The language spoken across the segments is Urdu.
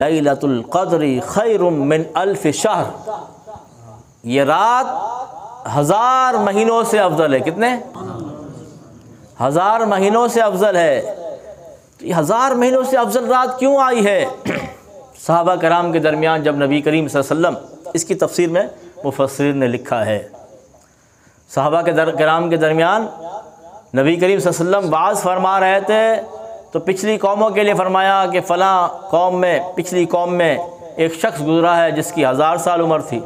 لیلۃ القدر خیر من الف شہر، یہ رات 1000 مہینوں سے افضل ہے۔ کتنے؟ 1000 مہینوں سے افضل ہے۔ تو یہ 1000 مہینوں سے افضل رات کیوں آئی ہے؟ صحابہ کرام کے درمیان جب نبی کریم صلی اللہ علیہ وسلم، اس کی تفسیر میں مفسرین نے لکھا ہے، صحابہ کرام کے درمیان نبی کریم صلی اللہ علیہ وسلم وعظ فرما رہے تھے تو پچھلی قوموں کے لیے فرمایا کہ فلاں قوم میں، پچھلی قوم میں ایک شخص گزرا ہے جس کی 1000 سال عمر تھی،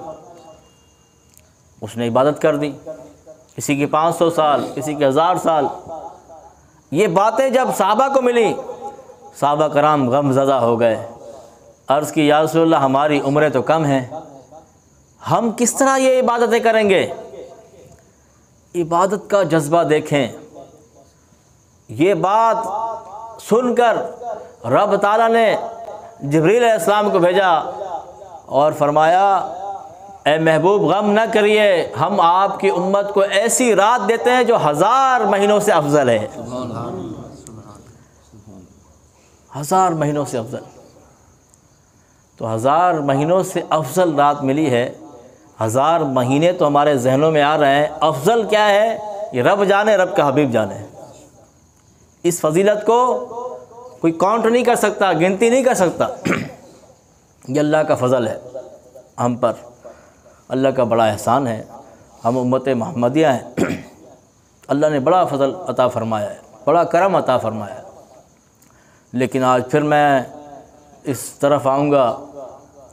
اس نے عبادت کر دی، کسی کی 500 سال، کسی کی 1000 سال۔ یہ باتیں جب صحابہ کو ملی، صحابہ کرام غم زدہ ہو گئے، عرض کی یا رسول اللہ ہماری عمریں تو کم ہیں، ہم کس طرح یہ عبادتیں کریں گے؟ عبادت کا جذبہ دیکھیں۔ یہ بات سن کر رب تعالیٰ نے جبریل علیہ السلام کو بھیجا اور فرمایا اے محبوب غم نہ کریے، ہم آپ کی امت کو ایسی رات دیتے ہیں جو 1000 مہینوں سے افضل ہے۔ 1000 مہینوں سے افضل، تو 1000 مہینوں سے افضل رات ملی ہے۔ 1000 مہینے تو ہمارے ذہنوں میں آ رہے ہیں، افضل کیا ہے یہ رب جانے، رب کا حبیب جانے۔ اس فضیلت کو کوئی کاؤنٹ نہیں کر سکتا، گنتی نہیں کر سکتا۔ یہ اللہ کا فضل ہے ہم پر، اللہ کا بڑا احسان ہے، ہم امت محمدیہ ہیں، اللہ نے بڑا فضل عطا فرمایا ہے، بڑا کرم عطا فرمایا ہے۔ لیکن آج پھر میں اس طرف آؤں گا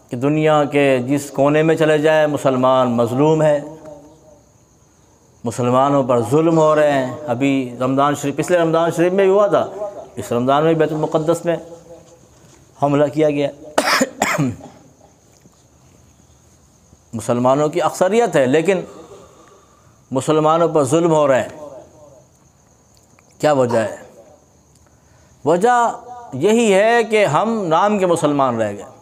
کہ دنیا کے جس کونے میں چلے جائے مسلمان مظلوم ہے، مسلمانوں پر ظلم ہو رہے ہیں۔ ابھی رمضان شریف، پچھلے رمضان شریف میں بھی ہوا تھا، اس رمضان میں بیت المقدس میں حملہ کیا گیا۔ مسلمانوں کی اکثریت ہے لیکن مسلمانوں پر ظلم ہو رہے ہیں۔ کیا وجہ ہے؟ وجہ یہی ہے کہ ہم نام کے مسلمان رہ گئے۔